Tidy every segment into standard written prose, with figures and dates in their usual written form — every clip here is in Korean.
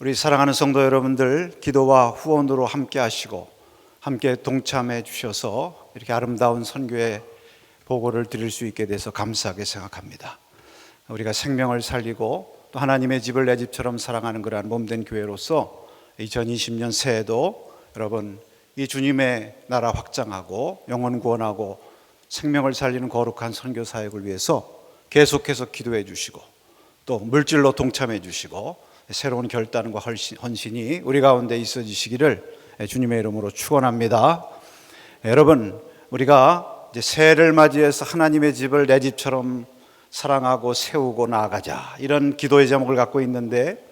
우리 사랑하는 성도 여러분들, 기도와 후원으로 함께 하시고 함께 동참해 주셔서 이렇게 아름다운 선교의 보고를 드릴 수 있게 돼서 감사하게 생각합니다. 우리가 생명을 살리고 또 하나님의 집을 내 집처럼 사랑하는 그러한 몸된 교회로서 2020년 새해도 여러분 이 주님의 나라 확장하고 영혼 구원하고 생명을 살리는 거룩한 선교 사역을 위해서 계속해서 기도해 주시고 또 물질로 동참해 주시고 새로운 결단과 헌신이 우리 가운데 있어지시기를 주님의 이름으로 축원합니다. 여러분, 우리가 이제 새해를 맞이해서 하나님의 집을 내 집처럼 사랑하고 세우고 나아가자, 이런 기도의 제목을 갖고 있는데,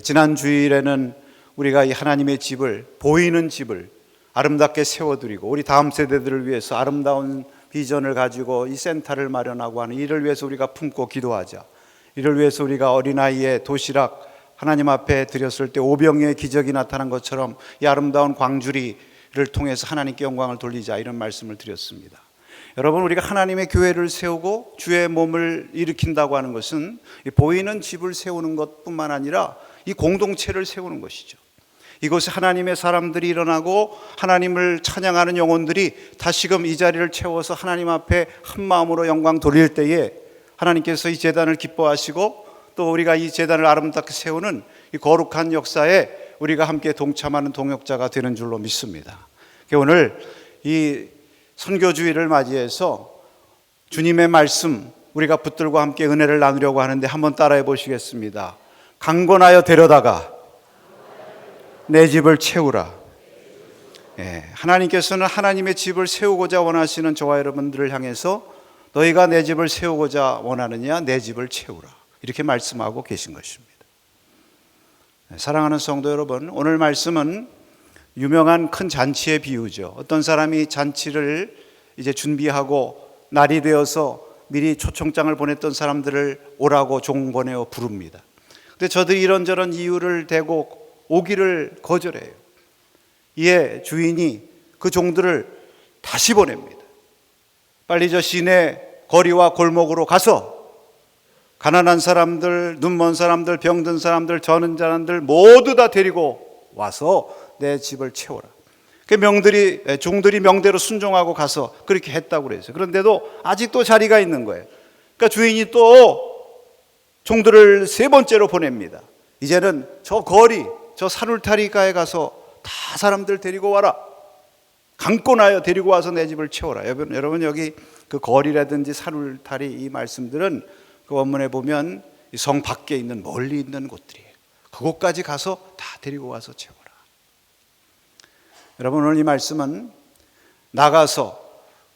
지난 주일에는 우리가 이 하나님의 집을, 보이는 집을 아름답게 세워드리고 우리 다음 세대들을 위해서 아름다운 비전을 가지고 이 센터를 마련하고 하는 이를 위해서 우리가 품고 기도하자, 이를 위해서 우리가 어린아이의 도시락 하나님 앞에 드렸을 때 오병이의 기적이 나타난 것처럼 이 아름다운 광주리를 통해서 하나님께 영광을 돌리자, 이런 말씀을 드렸습니다. 여러분, 우리가 하나님의 교회를 세우고 주의 몸을 일으킨다고 하는 것은 보이는 집을 세우는 것뿐만 아니라 이 공동체를 세우는 것이죠. 이곳에 하나님의 사람들이 일어나고 하나님을 찬양하는 영혼들이 다시금 이 자리를 채워서 하나님 앞에 한 마음으로 영광 돌릴 때에 하나님께서 이 제단을 기뻐하시고 또 우리가 이 제단을 아름답게 세우는 이 거룩한 역사에 우리가 함께 동참하는 동역자가 되는 줄로 믿습니다. 오늘 이 선교주의를 맞이해서 주님의 말씀 우리가 붙들고 함께 은혜를 나누려고 하는데 한번 따라해 보시겠습니다. 강권하여 데려다가 내 집을 채우라. 하나님께서는 하나님의 집을 세우고자 원하시는 저와 여러분들을 향해서 너희가 내 집을 세우고자 원하느냐, 내 집을 채우라, 이렇게 말씀하고 계신 것입니다. 사랑하는 성도 여러분, 오늘 말씀은 유명한 큰 잔치의 비유죠. 어떤 사람이 잔치를 이제 준비하고 날이 되어서 미리 초청장을 보냈던 사람들을 오라고 종 보내어 부릅니다. 근데 저들이 이런저런 이유를 대고 오기를 거절해요. 이에 주인이 그 종들을 다시 보냅니다. 빨리 저 시내 거리와 골목으로 가서 가난한 사람들, 눈먼 사람들, 병든 사람들, 저는 사람들 모두 다 데리고 와서 내 집을 채워라. 종들이 명대로 순종하고 가서 그렇게 했다고 그랬어요. 그런데도 아직도 자리가 있는 거예요. 그러니까 주인이 또 종들을 세 번째로 보냅니다. 이제는 저 거리, 저 산울타리가에 가서 다 사람들 데리고 와라. 강권하여 데리고 와서 내 집을 채워라. 여러분 여기 그 거리라든지 산울타리 이 말씀들은 그 원문에 보면 성 밖에 있는 멀리 있는 곳들이에요. 그곳까지 가서 다 데리고 와서 채워라. 여러분, 오늘 이 말씀은 나가서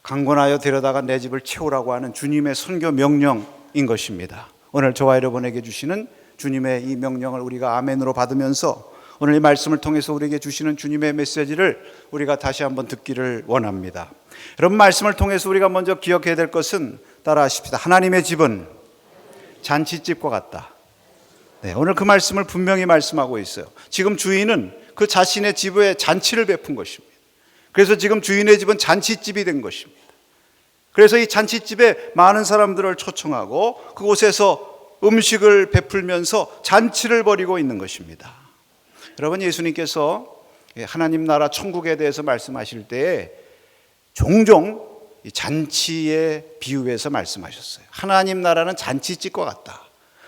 강권하여 데려다가 내 집을 채우라고 하는 주님의 선교 명령인 것입니다. 오늘 저와 여러분에게 주시는 주님의 이 명령을 우리가 아멘으로 받으면서 오늘 이 말씀을 통해서 우리에게 주시는 주님의 메시지를 우리가 다시 한번 듣기를 원합니다. 여러분, 말씀을 통해서 우리가 먼저 기억해야 될 것은 따라 하십시다. 하나님의 집은 잔치집과 같다. 오늘 그 말씀을 분명히 말씀하고 있어요. 지금 주인은 그 자신의 집에 잔치를 베푼 것입니다. 그래서 지금 주인의 집은 잔치집이 된 것입니다. 그래서 이 잔치집에 많은 사람들을 초청하고 그곳에서 음식을 베풀면서 잔치를 벌이고 있는 것입니다. 여러분, 예수님께서 하나님 나라 천국에 대해서 말씀하실 때에 종종 잔치에 비유해서 말씀하셨어요. 하나님 나라는 잔치집과 같다.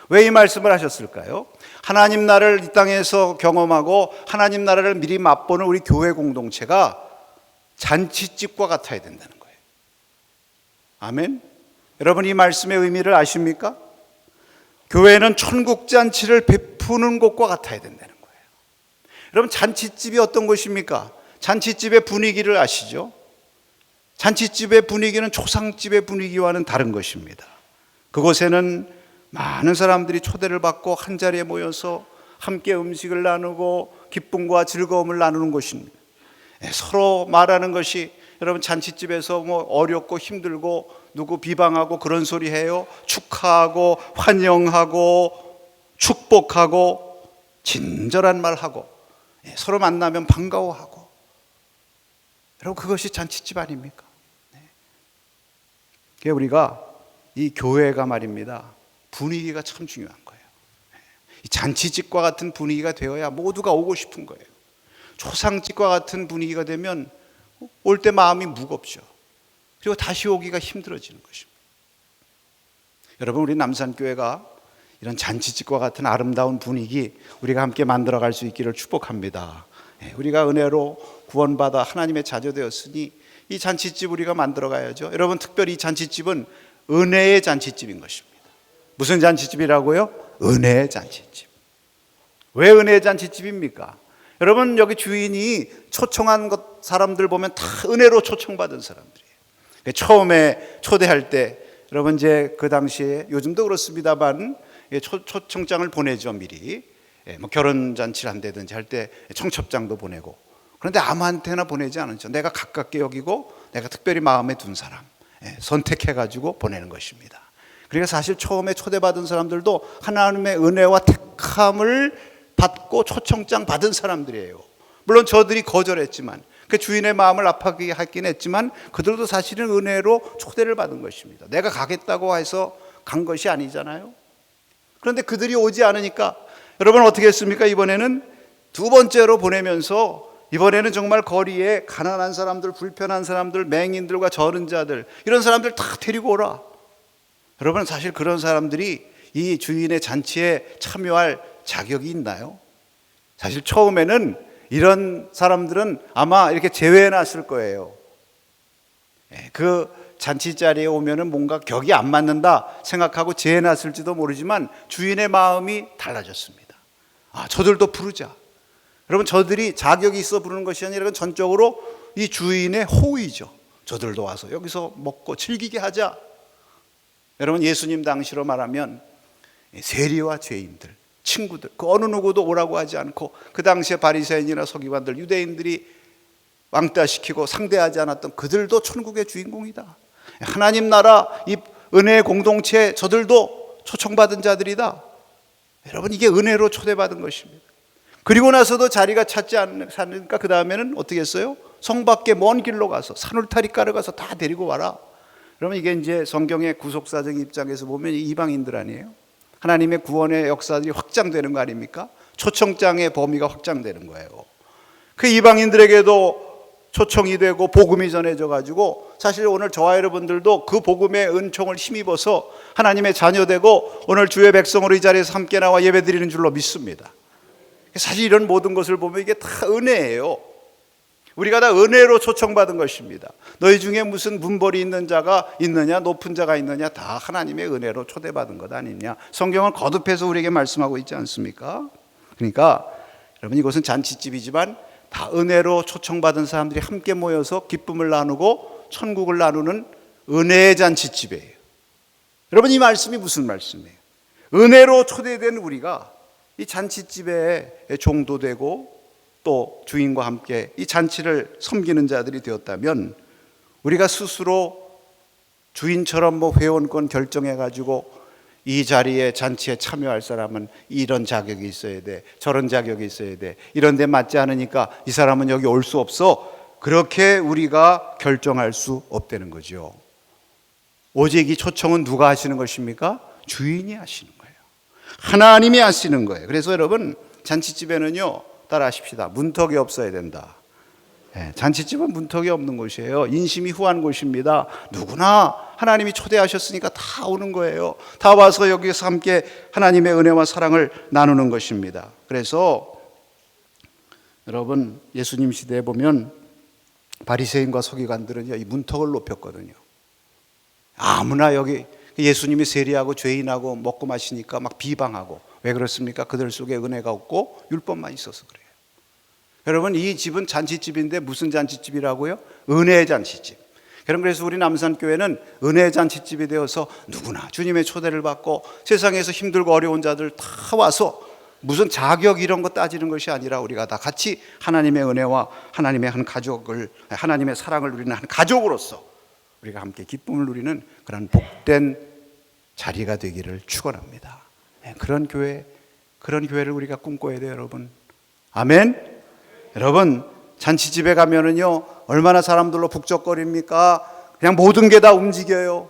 왜 이 말씀을 하셨을까요? 하나님 나라를 이 땅에서 경험하고 하나님 나라를 미리 맛보는 우리 교회 공동체가 잔치집과 같아야 된다는 거예요. 아멘. 여러분, 이 말씀의 의미를 아십니까? 교회는 천국 잔치를 베푸는 곳과 같아야 된다는 거예요. 여러분, 잔치집이 어떤 곳입니까? 잔치집의 분위기를 아시죠? 잔치집의 분위기는 초상집의 분위기와는 다른 것입니다. 그곳에는 많은 사람들이 초대를 받고 한자리에 모여서 함께 음식을 나누고 기쁨과 즐거움을 나누는 곳입니다. 서로 말하는 것이, 여러분, 잔치집에서 뭐 어렵고 힘들고 누구 비방하고 그런 소리 해요? 축하하고 환영하고 축복하고 친절한 말하고 서로 만나면 반가워하고, 여러분, 그것이 잔치집 아닙니까? 우리가 이 교회가 말입니다, 분위기가 참 중요한 거예요. 이 잔치집과 같은 분위기가 되어야 모두가 오고 싶은 거예요. 초상집과 같은 분위기가 되면 올 때 마음이 무겁죠. 그리고 다시 오기가 힘들어지는 것입니다. 여러분, 우리 남산교회가 이런 잔치집과 같은 아름다운 분위기 우리가 함께 만들어갈 수 있기를 축복합니다. 우리가 은혜로 구원받아 하나님의 자녀 되었으니 이 잔치집 우리가 만들어가야죠. 여러분, 특별히 이 잔치집은 은혜의 잔치집인 것입니다. 무슨 잔치집이라고요? 은혜의 잔치집. 왜 은혜의 잔치집입니까? 여러분, 여기 주인이 초청한 사람들 보면 다 은혜로 초청받은 사람들이에요. 처음에 초대할 때 여러분, 이제 그 당시에 요즘도 그렇습니다만 초청장을 보내죠. 미리 뭐 결혼잔치를 한다든지 할 때 청첩장도 보내고. 그런데 아무한테나 보내지 않죠. 내가 가깝게 여기고 내가 특별히 마음에 둔 사람 선택해가지고 보내는 것입니다. 그러니까 사실 처음에 초대받은 사람들도 하나님의 은혜와 택함을 받고 초청장 받은 사람들이에요. 물론 저들이 거절했지만, 그 주인의 마음을 아파하게 하긴 했지만 그들도 사실은 은혜로 초대를 받은 것입니다. 내가 가겠다고 해서 간 것이 아니잖아요. 그런데 그들이 오지 않으니까 여러분 어떻게 했습니까? 이번에는 두 번째로 보내면서 이번에는 정말 거리에 가난한 사람들, 불편한 사람들, 맹인들과 저른 자들, 이런 사람들 다 데리고 오라. 여러분, 사실 그런 사람들이 이 주인의 잔치에 참여할 자격이 있나요? 사실 처음에는 이런 사람들은 아마 이렇게 제외해놨을 거예요. 그 잔치 자리에 오면은 뭔가 격이 안 맞는다 생각하고 제해놨을지도 모르지만 주인의 마음이 달라졌습니다. 저들도 부르자. 여러분, 저들이 자격이 있어 부르는 것이 아니라 전적으로 이 주인의 호의죠. 저들도 와서 여기서 먹고 즐기게 하자. 여러분, 예수님 당시로 말하면 세리와 죄인들, 친구들, 그 어느 누구도 오라고 하지 않고 그 당시에 바리새인이나 서기관들, 유대인들이 왕따시키고 상대하지 않았던 그들도 천국의 주인공이다. 하나님 나라 이 은혜의 공동체, 저들도 초청받은 자들이다. 여러분, 이게 은혜로 초대받은 것입니다. 그리고 나서도 자리가 찾지 않으니까 그 다음에는 어떻게 했어요? 성 밖에 먼 길로 가서 산울타리 깔아 가서 다 데리고 와라. 그러면 이게 이제 성경의 구속사적 입장에서 보면 이방인들 아니에요? 하나님의 구원의 역사들이 확장되는 거 아닙니까? 초청장의 범위가 확장되는 거예요. 그 이방인들에게도 초청이 되고 복음이 전해져 가지고 사실 오늘 저와 여러분들도 그 복음의 은총을 힘입어서 하나님의 자녀 되고 오늘 주의 백성으로 이 자리에서 함께 나와 예배드리는 줄로 믿습니다. 사실 이런 모든 것을 보면 이게 다 은혜예요. 우리가 다 은혜로 초청받은 것입니다. 너희 중에 무슨 문벌이 있는 자가 있느냐, 높은 자가 있느냐, 다 하나님의 은혜로 초대받은 것 아니냐. 성경은 거듭해서 우리에게 말씀하고 있지 않습니까? 그러니까 여러분, 이곳은 잔치집이지만 다 은혜로 초청받은 사람들이 함께 모여서 기쁨을 나누고 천국을 나누는 은혜의 잔치집이에요. 여러분, 이 말씀이 무슨 말씀이에요? 은혜로 초대된 우리가 이 잔치집에 종도되고 또 주인과 함께 이 잔치를 섬기는 자들이 되었다면 우리가 스스로 주인처럼 회원권 결정해가지고 이 자리에 잔치에 참여할 사람은 이런 자격이 있어야 돼, 저런 자격이 있어야 돼, 이런 데 맞지 않으니까 이 사람은 여기 올 수 없어, 그렇게 우리가 결정할 수 없다는 거죠. 오직 이 초청은 누가 하시는 것입니까? 주인이 하시는 거예요. 하나님이 하시는 거예요. 그래서 여러분, 잔치집에는요, 따라하십시다. 문턱이 없어야 된다. 잔치집은 문턱이 없는 곳이에요. 인심이 후한 곳입니다. 누구나 하나님이 초대하셨으니까 다 오는 거예요. 다 와서 여기서 함께 하나님의 은혜와 사랑을 나누는 것입니다. 그래서 여러분, 예수님 시대에 보면 바리새인과 서기관들은 이 문턱을 높였거든요. 아무나 여기 예수님이 세리하고 죄인하고 먹고 마시니까 막 비방하고. 왜 그렇습니까? 그들 속에 은혜가 없고 율법만 있어서 그래요. 여러분, 이 집은 잔치집인데 무슨 잔치집이라고요? 은혜의 잔치집. 여러분, 그래서 우리 남산교회는 은혜의 잔치집이 되어서 누구나 주님의 초대를 받고 세상에서 힘들고 어려운 자들 다 와서 무슨 자격 이런 거 따지는 것이 아니라 우리가 다 같이 하나님의 은혜와 하나님의 한 가족을, 하나님의 사랑을 누리는 한 가족으로서 우리가 함께 기쁨을 누리는 그런 복된 자리가 되기를 축원합니다. 그런 교회를 우리가 꿈꿔야 돼요, 여러분. 아멘. 여러분, 잔치집에 가면은요, 얼마나 사람들로 북적거립니까? 그냥 모든 게 다 움직여요.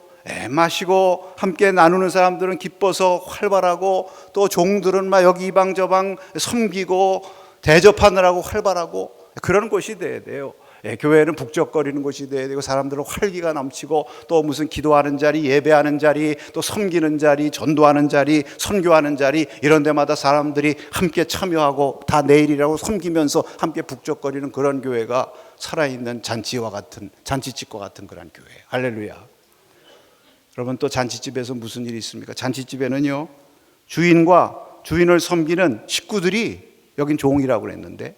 마시고 함께 나누는 사람들은 기뻐서 활발하고, 또 종들은 막 여기 이방 저방 섬기고 대접하느라고 활발하고, 그런 곳이 돼야 돼요. 교회는 북적거리는 곳이 돼야 되고, 사람들은 활기가 넘치고, 또 무슨 기도하는 자리, 예배하는 자리, 또 섬기는 자리, 전도하는 자리, 선교하는 자리, 이런 데마다 사람들이 함께 참여하고 다 내일이라고 섬기면서 함께 북적거리는 그런 교회가 살아있는 잔치와 같은, 잔치집과 같은 그런 교회. 할렐루야. 여러분, 또 잔치집에서 무슨 일이 있습니까? 잔치집에는요, 주인과 주인을 섬기는 식구들이, 여긴 종이라고 그랬는데,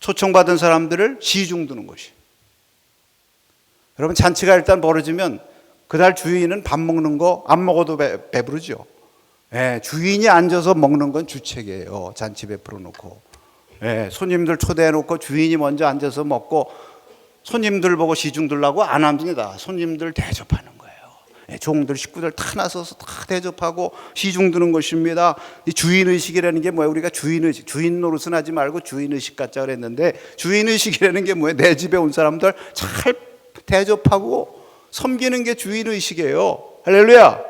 초청받은 사람들을 시중 두는 것이. 여러분, 잔치가 일단 벌어지면 그날 주인은 밥 먹는 거 안 먹어도 배부르죠. 주인이 앉아서 먹는 건 주책이에요. 잔치 베풀어 놓고, 손님들 초대해 놓고 주인이 먼저 앉아서 먹고, 손님들 보고 시중 들라고 안 합니다. 손님들 대접하는 거예요. 종들, 식구들 다 나서서 다 대접하고 시중 드는 것입니다. 이 주인의식이라는 게 뭐예요? 우리가 주인의식, 주인 노릇은 하지 말고 주인의식 갖자 그랬는데, 주인의식이라는 게 뭐예요? 내 집에 온 사람들 잘 대접하고 섬기는 게 주인의식이에요. 할렐루야.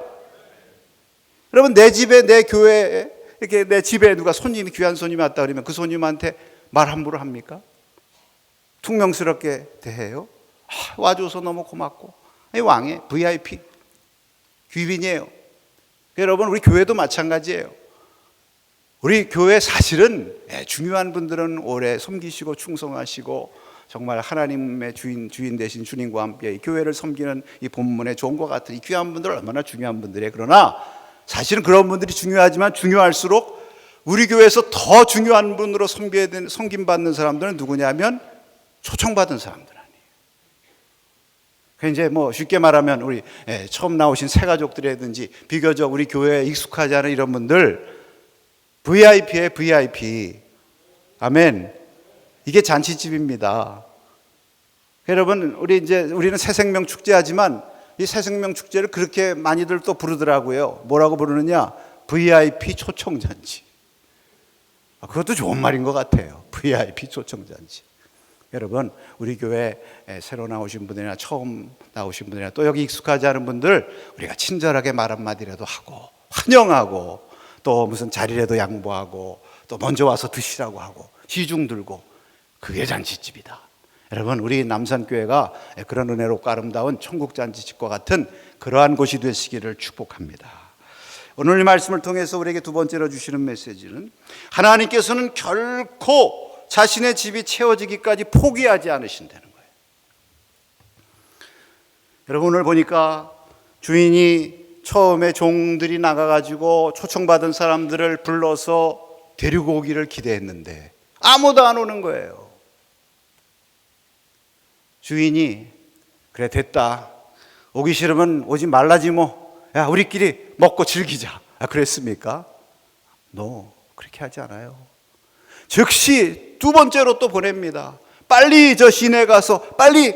여러분, 내 집에, 내 교회에, 이렇게 내 집에 누가 손님이, 귀한 손님이 왔다 그러면 그 손님한테 말 함부로 합니까? 퉁명스럽게 대해요? 와줘서 너무 고맙고. 왕의 VIP 귀빈이에요. 여러분, 우리 교회도 마찬가지예요. 우리 교회 사실은 중요한 분들은 오래 섬기시고 충성하시고, 정말 하나님의 주인 되신 주님과 함께 이 교회를 섬기는 이 본문의 종과 같은 이 귀한 분들, 얼마나 중요한 분들이에요. 그러나 사실은 그런 분들이 중요하지만, 중요할수록 우리 교회에서 더 중요한 분으로 섬김받는 사람들은 누구냐면 초청받은 사람들. 이제 뭐 쉽게 말하면 우리 처음 나오신 새 가족들이라든지 비교적 우리 교회에 익숙하지 않은 이런 분들, VIP에 VIP. 아멘. 이게 잔치집입니다. 여러분, 우리는 새생명 축제하지만 이 새생명 축제를 그렇게 많이들 또 부르더라고요. 뭐라고 부르느냐? VIP 초청잔치. 그것도 좋은 말인 것 같아요. VIP 초청잔치. 여러분, 우리 교회 새로 나오신 분들이나 처음 나오신 분들이나 또 여기 익숙하지 않은 분들, 우리가 친절하게 말 한마디라도 하고 환영하고, 또 무슨 자리라도 양보하고, 또 먼저 와서 드시라고 하고 시중 들고, 그게 잔치집이다. 여러분, 우리 남산교회가 그런 은혜롭고 아름다운 천국 잔치집과 같은 그러한 곳이 되시기를 축복합니다. 오늘 이 말씀을 통해서 우리에게 두 번째로 주시는 메시지는, 하나님께서는 결코 자신의 집이 채워지기까지 포기하지 않으신다는 거예요. 여러분, 오늘 보니까 주인이 처음에 종들이 나가가지고 초청받은 사람들을 불러서 데리고 오기를 기대했는데 아무도 안 오는 거예요. 주인이, 그래 됐다, 오기 싫으면 오지 말라지 뭐, 야 우리끼리 먹고 즐기자, 그랬습니까? 그렇게 하지 않아요. 즉시 두 번째로 또 보냅니다. 빨리 저 시내 가서 빨리,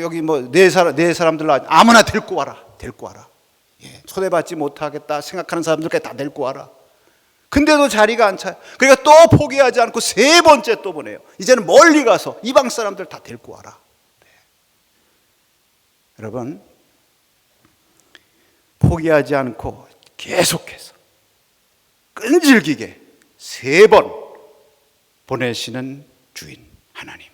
여기 뭐 네 사람들 아무나 데리고 와라. 초대받지 못하겠다 생각하는 사람들까지 다 데리고 와라. 근데도 자리가 안 차요. 그러니까 또 포기하지 않고 세 번째 또 보내요. 이제는 멀리 가서 이방 사람들 다 데리고 와라. 네. 여러분, 포기하지 않고 계속해서 끈질기게 세 번 보내시는 주인 하나님,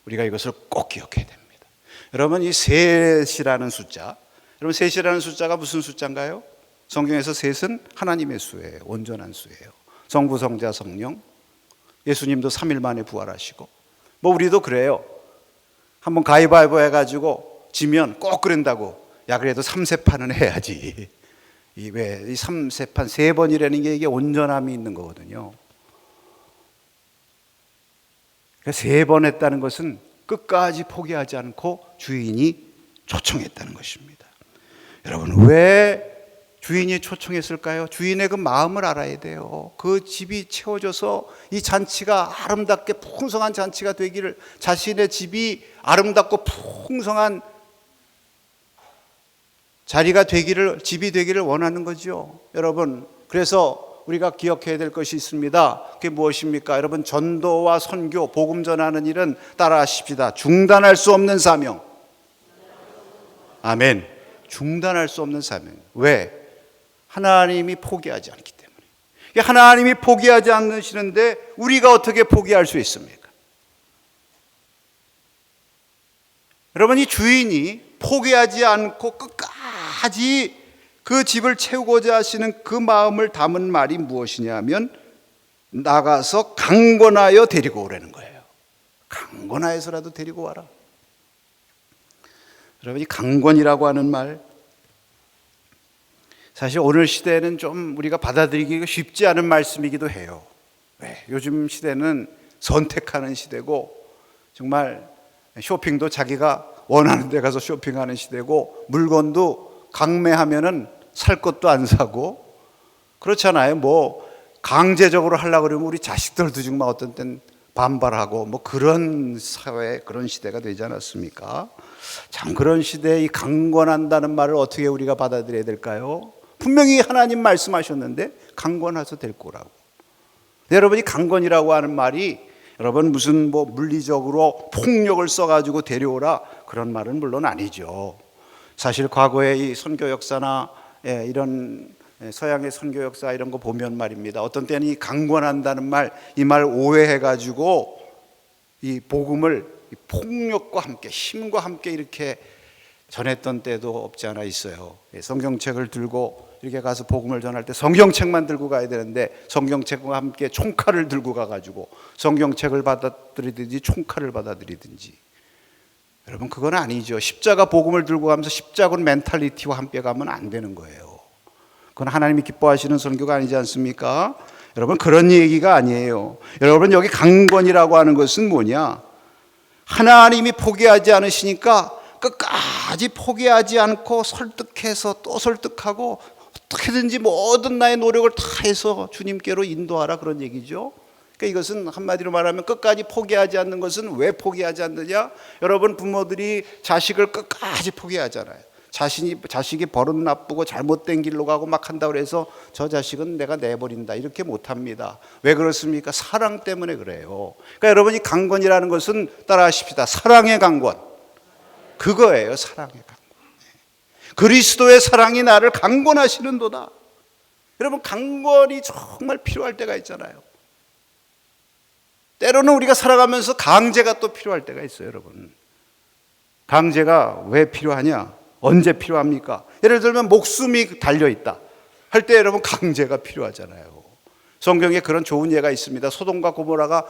우리가 이것을 꼭 기억해야 됩니다. 여러분, 이 셋이라는 숫자, 여러분 셋이라는 숫자가 무슨 숫자인가요? 성경에서 셋은 하나님의 수예요. 온전한 수예요. 성부, 성자, 성령. 예수님도 3일 만에 부활하시고, 뭐 우리도 그래요. 한번 가위바위보 해가지고 지면 꼭 그런다고, 야 그래도 3세판은 해야지. 이 3세판 3번이라는 게 이게 온전함이 있는 거거든요. 세 번 했다는 것은 끝까지 포기하지 않고 주인이 초청했다는 것입니다. 여러분, 왜 주인이 초청했을까요? 주인의 그 마음을 알아야 돼요. 그 집이 채워져서 이 잔치가 아름답게 풍성한 잔치가 되기를, 자신의 집이 아름답고 풍성한 자리가 되기를, 집이 되기를 원하는 거죠. 여러분, 그래서 우리가 기억해야 될 것이 있습니다. 그게 무엇입니까? 여러분, 전도와 선교, 복음 전하는 일은 따라 하십시다. 중단할 수 없는 사명. 아멘. 중단할 수 없는 사명. 왜? 하나님이 포기하지 않기 때문에. 하나님이 포기하지 않으시는데 우리가 어떻게 포기할 수 있습니까? 여러분, 이 주인이 포기하지 않고 끝까지 그 집을 채우고자 하시는 그 마음을 담은 말이 무엇이냐 하면 나가서 강권하여 데리고 오라는 거예요. 강권하여서라도 데리고 와라. 여러분, 이 강권이라고 하는 말, 사실 오늘 시대에는 좀 우리가 받아들이기가 쉽지 않은 말씀이기도 해요. 왜? 요즘 시대는 선택하는 시대고, 정말 쇼핑도 자기가 원하는 데 가서 쇼핑하는 시대고, 물건도 강매하면은 살 것도 안 사고, 그렇잖아요. 뭐 강제적으로 하려고 그러면 우리 자식들도 정말 어떤 땐 반발하고, 뭐 그런 사회, 그런 시대가 되지 않았습니까? 참, 그런 시대에 이 강권한다는 말을 어떻게 우리가 받아들여야 될까요? 분명히 하나님 말씀하셨는데 강권해서 될 거라고. 여러분이 강권이라고 하는 말이 여러분 무슨 뭐 물리적으로 폭력을 써가지고 데려오라, 그런 말은 물론 아니죠. 사실 과거의 이 선교 역사나 이런 서양의 선교 역사 이런 거 보면 말입니다, 어떤 때는 이 강권한다는 말, 이 말 오해해가지고 이 복음을 폭력과 함께, 힘과 함께 이렇게 전했던 때도 없지 않아 있어요. 성경책을 들고 이렇게 가서 복음을 전할 때 성경책만 들고 가야 되는데 성경책과 함께 총칼을 들고 가가지고 성경책을 받아들이든지 총칼을 받아들이든지. 여러분, 그건 아니죠. 십자가 복음을 들고 가면서 십자군 멘탈리티와 함께 가면 안 되는 거예요. 그건 하나님이 기뻐하시는 선교가 아니지 않습니까? 여러분, 그런 얘기가 아니에요. 여러분, 여기 강권이라고 하는 것은 뭐냐? 하나님이 포기하지 않으시니까 끝까지 포기하지 않고 설득해서 또 설득하고 어떻게든지 모든 나의 노력을 다해서 주님께로 인도하라, 그런 얘기죠. 그러니까 이것은 한마디로 말하면 끝까지 포기하지 않는 것은 왜 포기하지 않느냐? 여러분, 부모들이 자식을 끝까지 포기하잖아요. 자식이 버릇 나쁘고 잘못된 길로 가고 막 한다고 해서 저 자식은 내가 내버린다, 이렇게 못합니다. 왜 그렇습니까? 사랑 때문에 그래요. 그러니까 여러분이 강권이라는 것은 따라하십시다. 사랑의 강권, 그거예요. 사랑의 강권. 그리스도의 사랑이 나를 강권하시는도다. 여러분, 강권이 정말 필요할 때가 있잖아요. 때로는 우리가 살아가면서 강제가 또 필요할 때가 있어요. 여러분, 강제가 왜 필요하냐? 언제 필요합니까? 예를 들면 목숨이 달려있다 할 때 여러분, 강제가 필요하잖아요. 성경에 그런 좋은 예가 있습니다. 소돔과 고모라가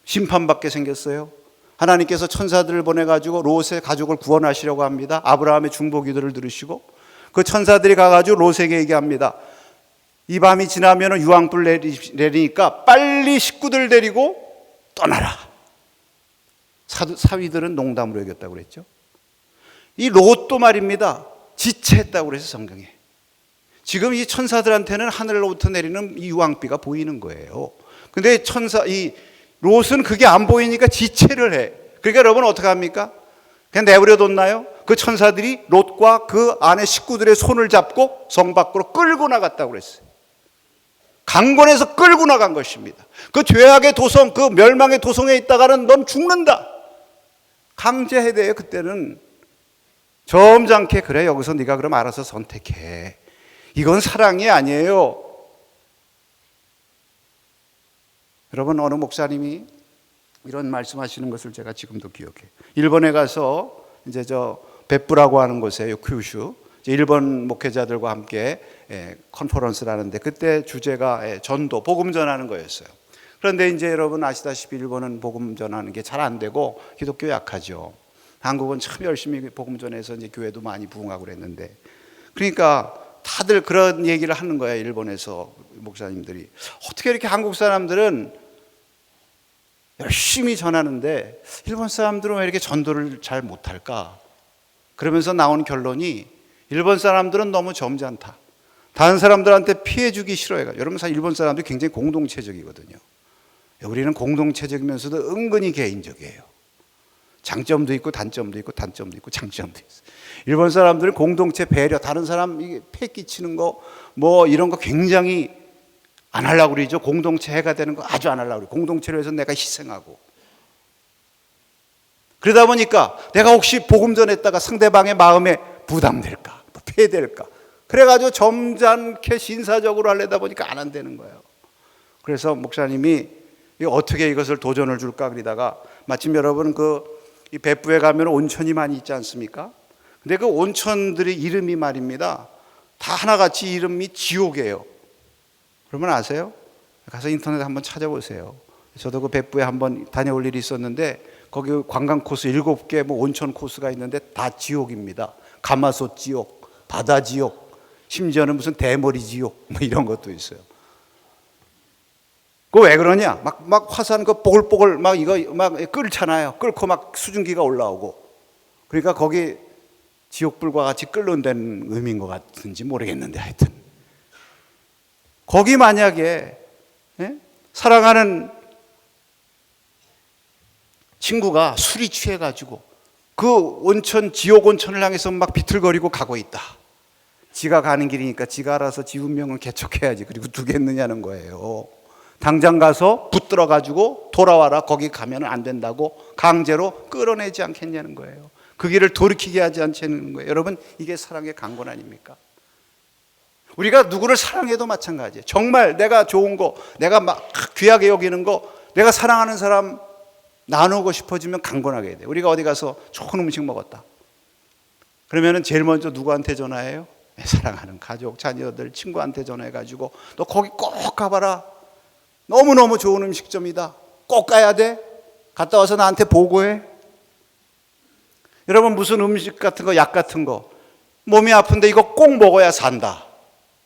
심판받게 생겼어요. 하나님께서 천사들을 보내가지고 롯의 가족을 구원하시려고 합니다. 아브라함의 중보기도를 들으시고 그 천사들이 가가지고 롯에게 얘기합니다. 이 밤이 지나면 유황불 내리니까 빨리 식구들 데리고 떠나라. 사위들은 농담으로 여겼다고 그랬죠. 이 롯도 말입니다, 지체했다고 그래서 성경에. 지금 이 천사들한테는 하늘로부터 내리는 이 유황비가 보이는 거예요. 근데 이 롯은 그게 안 보이니까 지체를 해. 그러니까 여러분 어떻게 합니까? 그냥 내버려 뒀나요? 그 천사들이 롯과 그 안에 식구들의 손을 잡고 성 밖으로 끌고 나갔다고 그랬어요. 강권해서 끌고 나간 것입니다. 그 죄악의 도성, 그 멸망의 도성에 있다가는 넌 죽는다. 강제해야 돼요. 그때는 점잖게, 그래 여기서 네가 그럼 알아서 선택해. 이건 사랑이 아니에요. 여러분, 어느 목사님이 이런 말씀하시는 것을 제가 지금도 기억해요. 일본에 가서 이제 저 베프라고 하는 곳에 큐슈 일본 목회자들과 함께 컨퍼런스를 하는데 그때 주제가 전도, 복음 전하는 거였어요. 그런데 이제 여러분 아시다시피 일본은 복음 전하는 게 잘 안 되고 기독교 약하죠. 한국은 참 열심히 복음 전해서 이제 교회도 많이 부흥하고 그랬는데, 그러니까 다들 그런 얘기를 하는 거야. 일본에서 목사님들이 어떻게 이렇게 한국 사람들은 열심히 전하는데 일본 사람들은 왜 이렇게 전도를 잘 못할까? 그러면서 나온 결론이 일본 사람들은 너무 점잖다. 다른 사람들한테 피해 주기 싫어해요. 여러분, 사실 일본 사람들이 굉장히 공동체적이거든요. 우리는 공동체적이면서도 은근히 개인적이에요. 장점도 있고 단점도 있고 단점도 있고 장점도 있어요. 일본 사람들은 공동체 배려, 다른 사람 폐 끼치는 거 뭐 이런 거 굉장히 안 하려고 그러죠. 공동체 해가 되는 거 아주 안 하려고 그래요. 공동체를 위해서 내가 희생하고. 그러다 보니까 내가 혹시 복음 전했다가 상대방의 마음에 부담될까, 폐될까, 그래가지고 점잖게 신사적으로 하려다 보니까 안 한다는 거예요. 그래서 목사님이 어떻게 이것을 도전을 줄까 그러다가 마침 여러분 이別府에 가면 온천이 많이 있지 않습니까? 근데 그 온천들의 이름이 말입니다, 다 하나같이 이름이 지옥이에요. 그러면 아세요? 가서 인터넷에 한번 찾아보세요. 저도 그別府에 한번 다녀올 일이 있었는데 거기 관광 코스 7개 온천 코스가 있는데 다 지옥입니다. 가마솥 지옥, 바다 지옥, 심지어는 무슨 대머리 지옥 이런 것도 있어요. 그거 왜 그러냐? 막 화산 뽀글뽀글 이거 끓잖아요. 끓고 수증기가 올라오고. 그러니까 거기 지옥불과 같이 끓는다는 의미인 것 같은지 모르겠는데 하여튼. 거기 만약에 사랑하는 친구가 술이 취해가지고 그 지옥 온천을 향해서 비틀거리고 가고 있다. 지가 가는 길이니까 지가 알아서 지 운명을 개척해야지. 그리고 두겠느냐는 거예요. 당장 가서 붙들어가지고 돌아와라. 거기 가면 안 된다고 강제로 끌어내지 않겠냐는 거예요. 그 길을 돌이키게 하지 않겠냐는 거예요. 여러분, 이게 사랑의 강권 아닙니까? 우리가 누구를 사랑해도 마찬가지예요. 정말 내가 좋은 거, 내가 귀하게 여기는 거, 내가 사랑하는 사람 나누고 싶어지면 강권하게 돼요. 우리가 어디 가서 좋은 음식 먹었다. 그러면 제일 먼저 누구한테 전화해요? 사랑하는 가족, 자녀들, 친구한테 전화해가지고 너 거기 꼭 가봐라. 너무너무 좋은 음식점이다. 꼭 가야 돼. 갔다 와서 나한테 보고해. 여러분, 무슨 음식 같은 거, 약 같은 거, 몸이 아픈데 이거 꼭 먹어야 산다.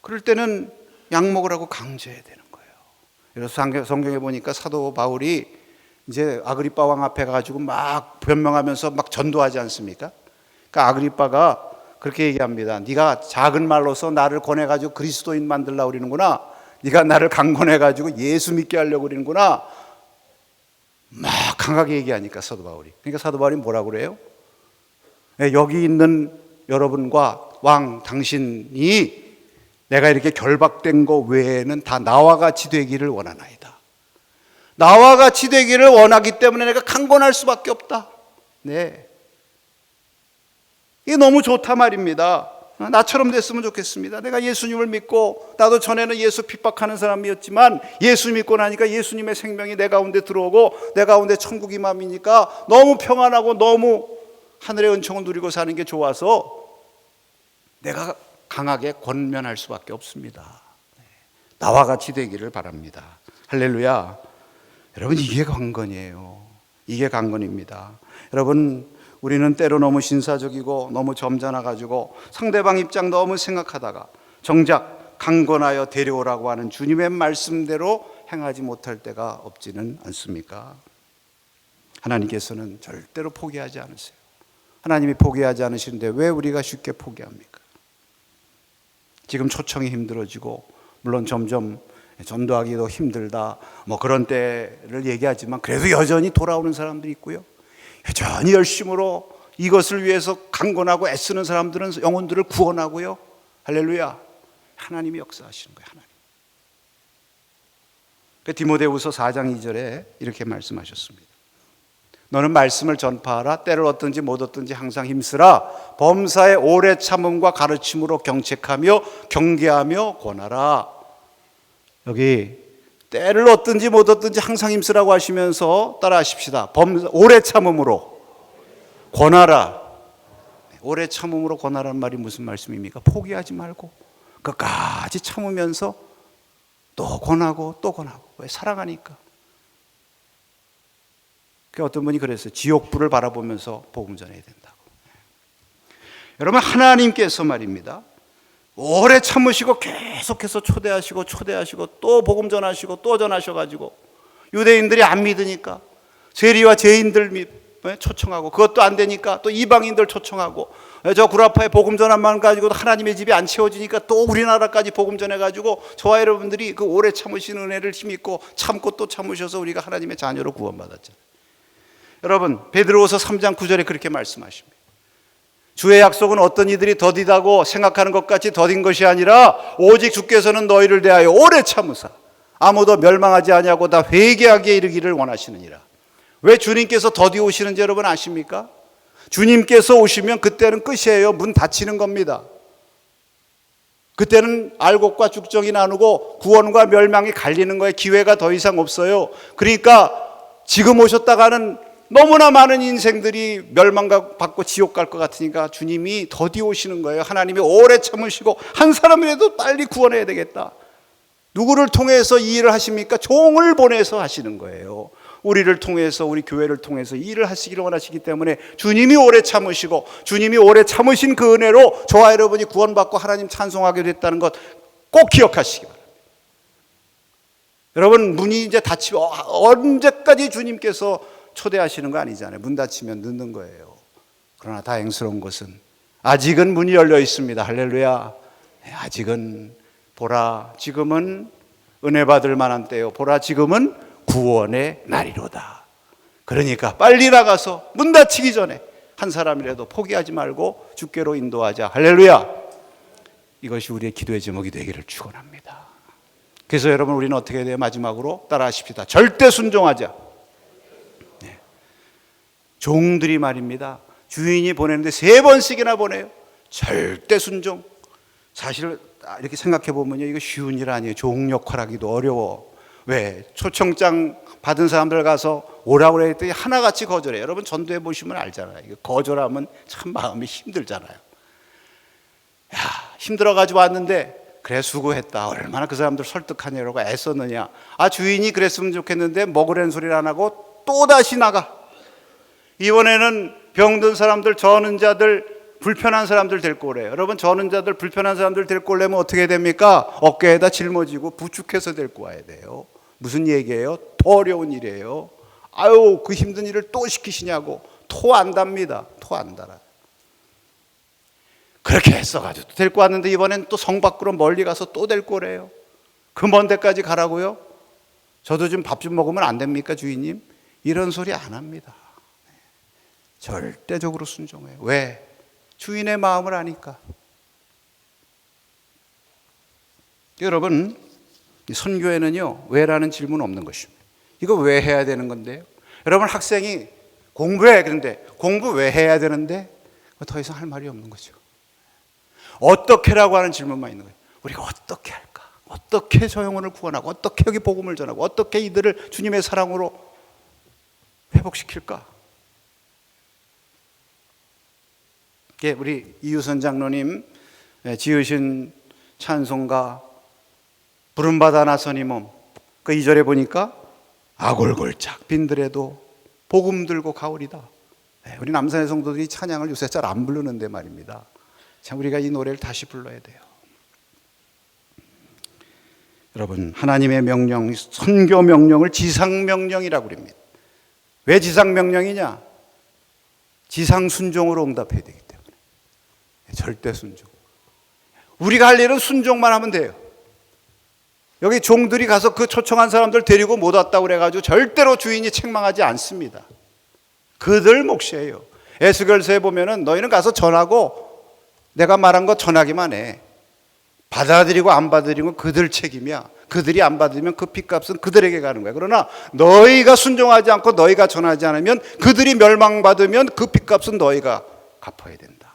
그럴 때는 약 먹으라고 강제해야 되는 거예요. 그래서 성경에 보니까 사도 바울이 이제 아그리빠 왕 앞에 가지고 변명하면서 전도하지 않습니까? 그러니까 아그리빠가 그렇게 얘기합니다. 네가 작은 말로서 나를 권해가지고 그리스도인 만들려고 그러는구나. 네가 나를 강권해가지고 예수 믿게 하려고 그러는구나. 강하게 얘기하니까 사도 바울이. 그러니까 사도 바울이 뭐라고 그래요? 여기 있는 여러분과 왕 당신이 내가 이렇게 결박된 거 외에는 다 나와 같이 되기를 원하나이다. 나와 같이 되기를 원하기 때문에 내가 강권할 수밖에 없다. 네, 이게 너무 좋다 말입니다. 나처럼 됐으면 좋겠습니다. 내가 예수님을 믿고, 나도 전에는 예수 핍박하는 사람이었지만 예수 믿고 나니까 예수님의 생명이 내 가운데 들어오고 내 가운데 천국이 맘이니까 너무 평안하고 너무 하늘의 은총을 누리고 사는 게 좋아서 내가 강하게 권면할 수밖에 없습니다. 나와 같이 되기를 바랍니다. 할렐루야. 여러분, 이게 강건이에요. 이게 강건입니다. 여러분, 우리는 때로 너무 신사적이고 너무 점잖아가지고 상대방 입장 너무 생각하다가 정작 강건하여 데려오라고 하는 주님의 말씀대로 행하지 못할 때가 없지는 않습니까? 하나님께서는 절대로 포기하지 않으세요. 하나님이 포기하지 않으시는데 왜 우리가 쉽게 포기합니까? 지금 초청이 힘들어지고, 물론 점점 전도하기도 힘들다 그런 때를 얘기하지만 그래도 여전히 돌아오는 사람들이 있고요, 여전히 열심으로 이것을 위해서 강건하고 애쓰는 사람들은 영혼들을 구원하고요. 할렐루야. 하나님이 역사하시는 거예요. 하나님. 디모데후서 4장 2절에 이렇게 말씀하셨습니다. 너는 말씀을 전파하라. 때를 얻든지 못 얻든지 항상 힘쓰라. 범사에 오래 참음과 가르침으로 경책하며 경계하며 권하라. 여기 때를 얻든지 못 얻든지 항상 힘쓰라고 하시면서 따라 하십시다. 오래 참음으로 권하라. 오래 참음으로 권하라는 말이 무슨 말씀입니까? 포기하지 말고 끝까지 참으면서 또 권하고 또 권하고. 왜? 사랑하니까. 어떤 분이 그랬어요. 지옥불을 바라보면서 복음 전해야 된다고. 여러분, 하나님께서 말입니다, 오래 참으시고 계속해서 초대하시고 또 복음 전하시고 또 전하셔가지고 유대인들이 안 믿으니까 세리와 죄인들 초청하고, 그것도 안 되니까 또 이방인들 초청하고, 저 구라파에 복음 전함만 가지고도 하나님의 집이 안 채워지니까 또 우리나라까지 복음 전해가지고 저와 여러분들이 그 오래 참으신 은혜를 힘입고 참고 또 참으셔서 우리가 하나님의 자녀로 구원받았잖아요. 여러분, 베드로후서 3장 9절에 그렇게 말씀하십니다. 주의 약속은 어떤 이들이 더디다고 생각하는 것 같이 더딘 것이 아니라 오직 주께서는 너희를 대하여 오래 참으사 아무도 멸망하지 아니하고 다 회개하기에 이르기를 원하시느니라. 왜 주님께서 더디 오시는지 여러분 아십니까? 주님께서 오시면 그때는 끝이에요. 문 닫히는 겁니다. 그때는 알곡과 죽정이 나누고 구원과 멸망이 갈리는 거에 기회가 더 이상 없어요. 그러니까 지금 오셨다가는 너무나 많은 인생들이 멸망받고 지옥 갈 것 같으니까 주님이 더디 오시는 거예요. 하나님이 오래 참으시고 한 사람이라도 빨리 구원해야 되겠다. 누구를 통해서 이 일을 하십니까? 종을 보내서 하시는 거예요. 우리를 통해서, 우리 교회를 통해서 이 일을 하시기를 원하시기 때문에 주님이 오래 참으시고 주님이 오래 참으신 그 은혜로 저와 여러분이 구원받고 하나님 찬송하게 됐다는 것 꼭 기억하시기 바랍니다. 여러분, 문이 이제 닫히면 언제까지 주님께서 초대하시는 거 아니잖아요. 문 닫히면 늦는 거예요. 그러나 다행스러운 것은 아직은 문이 열려 있습니다. 할렐루야. 아직은 보라, 지금은 은혜 받을 만한 때요. 보라, 지금은 구원의 날이로다. 그러니까 빨리 나가서 문 닫히기 전에 한 사람이라도 포기하지 말고 주께로 인도하자. 할렐루야. 이것이 우리의 기도의 제목이 되기를 축원합니다. 그래서 여러분, 우리는 어떻게 해야 돼요? 마지막으로 따라하십시다. 절대 순종하자. 네. 종들이 말입니다. 주인이 보내는데 3번씩이나 보내요. 절대 순종. 사실 이렇게 생각해 보면요, 이거 쉬운 일 아니에요. 종 역할하기도 어려워. 왜? 초청장 받은 사람들 가서 오라고 그랬더니 하나같이 거절해요. 여러분, 전도해 보시면 알잖아요. 이거 거절하면 참 마음이 힘들잖아요. 야, 힘들어가지고 왔는데 그래, 수고했다. 얼마나 그 사람들 설득하냐고 애썼느냐. 아, 주인이 그랬으면 좋겠는데 먹으라는 소리를 안 하고 또다시 나가. 이번에는 병든 사람들, 저는 자들, 불편한 사람들 데리고 오래요. 여러분, 저는 자들, 불편한 사람들 데리고 오려면 어떻게 됩니까? 어깨에다 짊어지고 부축해서 데리고 와야 돼요. 무슨 얘기예요? 더 어려운 일이에요. 아유, 그 힘든 일을 또 시키시냐고. 토 안 답니다. 토 안 달아요. 그렇게 했어가지고 데리고 왔는데 이번엔 또 성 밖으로 멀리 가서 또 데리고 오래요. 그 먼 데까지 가라고요? 저도 좀 밥 좀 먹으면 안 됩니까, 주인님? 이런 소리 안 합니다. 절대적으로 순종해요. 왜? 주인의 마음을 아니까. 여러분, 선교에는요, 왜라는 질문 없는 것입니다. 이거 왜 해야 되는 건데요? 여러분, 학생이 공부해. 그런데 공부 왜 해야 되는데? 더 이상 할 말이 없는 거죠. 어떻게라고 하는 질문만 있는 거예요. 우리가 어떻게 할까? 어떻게 저 영혼을 구원하고, 어떻게 여기 복음을 전하고, 어떻게 이들을 주님의 사랑으로 회복시킬까? 우리 이유선 장로님 지으신 찬송가 부름받아 나선 이 몸, 그 2절에 보니까 아골골짝 빈들에도 복음 들고 가오리다. 우리 남산의 성도들이 찬양을 요새 잘 안 부르는데 말입니다. 참, 우리가 이 노래를 다시 불러야 돼요. 여러분, 하나님의 명령, 선교 명령을 지상명령이라고 합니다. 왜 지상명령이냐? 지상순종으로 응답해야 되기 때문에. 절대 순종. 우리가 할 일은 순종만 하면 돼요. 여기 종들이 가서 그 초청한 사람들 데리고 못 왔다고 그래가지고 절대로 주인이 책망하지 않습니다. 그들 몫이에요. 에스겔서에 보면은 너희는 가서 전하고 내가 말한 거 전하기만 해. 받아들이고 안 받아들이면 그들 책임이야. 그들이 안 받으면 그 핏값은 그들에게 가는 거야. 그러나 너희가 순종하지 않고 너희가 전하지 않으면, 그들이 멸망받으면 그 핏값은 너희가 갚아야 된다.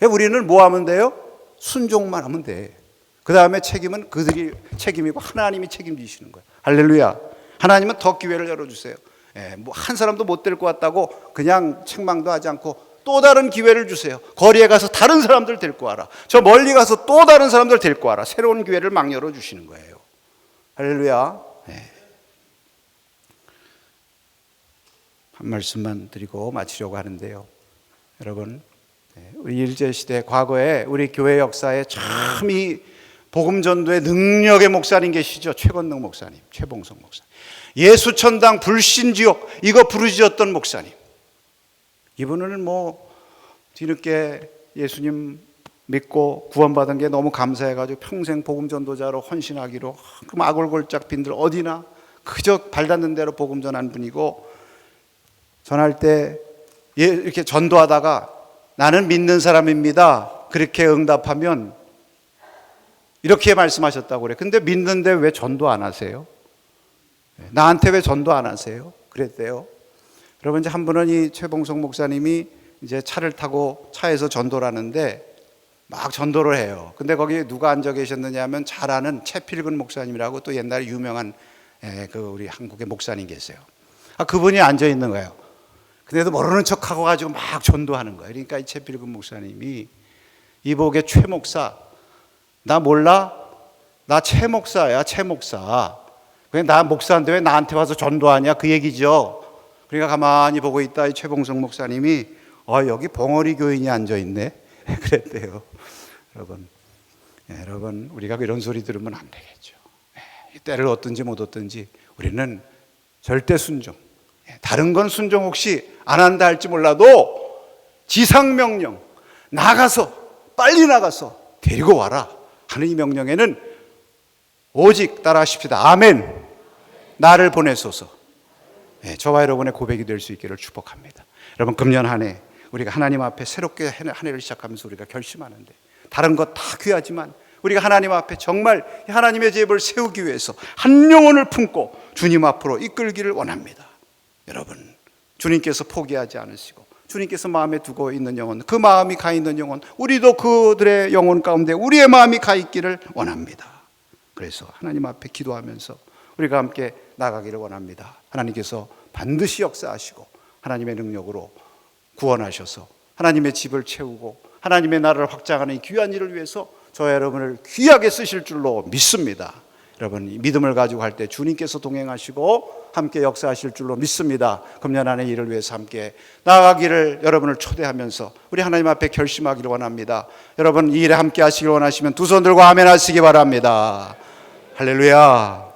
우리는 뭐 하면 돼요? 순종만 하면 돼. 그 다음에 책임은 그들이 책임이고 하나님이 책임지시는 거예요. 할렐루야. 하나님은 더 기회를 열어주세요. 뭐 한 사람도 못 데리고 왔다고 그냥 책망도 하지 않고 또 다른 기회를 주세요. 거리에 가서 다른 사람들 데리고 와라. 저 멀리 가서 또 다른 사람들 데리고 와라. 새로운 기회를 막 열어주시는 거예요. 할렐루야. 한 말씀만 드리고 마치려고 하는데요. 여러분, 우리 일제시대 과거에 우리 교회 역사에 참 이 복음전도의 능력의 목사님 계시죠. 최건능 목사님, 최봉성 목사님. 예수천당 불신지옥 이거 부르짖었던 목사님. 이분은 뭐 뒤늦게 예수님 믿고 구원받은 게 너무 감사해가지고 평생 복음전도자로 헌신하기로, 그럼 아골골짝 빈들 어디나 그저 발 닿는 대로 복음 전한 분이고, 전할 때 이렇게 전도하다가 나는 믿는 사람입니다 그렇게 응답하면 이렇게 말씀하셨다고 그래. 근데 믿는데 왜 전도 안 하세요? 나한테 왜 전도 안 하세요? 그랬대요. 여러분, 이제 한 분은 이 최봉석 목사님이 이제 차를 타고 차에서 전도를 하는데 막 전도를 해요. 근데 거기에 누가 앉아 계셨느냐 하면 잘 아는 최필근 목사님이라고 또 옛날에 유명한 그 우리 한국의 목사님 계세요. 그분이 앉아 있는 거예요. 근데도 모르는 척하고 가지고 막 전도하는 거예요. 그러니까 이 최필근 목사님이 이복의 최 목사, 나 몰라? 나 최 목사야, 최 목사. 그냥 나 목사인데 왜 나한테 와서 전도하냐? 그 얘기죠. 그러니까 가만히 보고 있다 이 최봉석 목사님이 여기 봉어리 교인이 앉아 있네. 그랬대요. 여러분, 우리가 이런 소리 들으면 안 되겠죠. 때를 얻든지 못 얻든지 우리는 절대 순종. 다른 건 순종 혹시 안 한다 할지 몰라도 지상명령, 빨리 나가서 데리고 와라 하는 이 명령에는 오직 따라하십시다. 아멘. 나를 보내소서. 저와 여러분의 고백이 될 수 있기를 축복합니다. 여러분, 금년 한 해 우리가 하나님 앞에 새롭게 한 해를 시작하면서 우리가 결심하는데 다른 것 다 귀하지만 우리가 하나님 앞에 정말 하나님의 제법을 세우기 위해서 한 영혼을 품고 주님 앞으로 이끌기를 원합니다. 여러분, 주님께서 포기하지 않으시고 주님께서 마음에 두고 있는 영혼, 그 마음이 가 있는 영혼, 우리도 그들의 영혼 가운데 우리의 마음이 가 있기를 원합니다. 그래서 하나님 앞에 기도하면서 우리가 함께 나가기를 원합니다. 하나님께서 반드시 역사하시고 하나님의 능력으로 구원하셔서 하나님의 집을 채우고 하나님의 나라를 확장하는 이 귀한 일을 위해서 저와 여러분을 귀하게 쓰실 줄로 믿습니다. 여러분, 이 믿음을 가지고 할 때 주님께서 동행하시고 함께 역사하실 줄로 믿습니다. 금년 안에 일을 위해서 함께 나아가기를 여러분을 초대하면서 우리 하나님 앞에 결심하기를 원합니다. 여러분, 이 일에 함께 하시길 원하시면 두 손 들고 아멘 하시기 바랍니다. 할렐루야.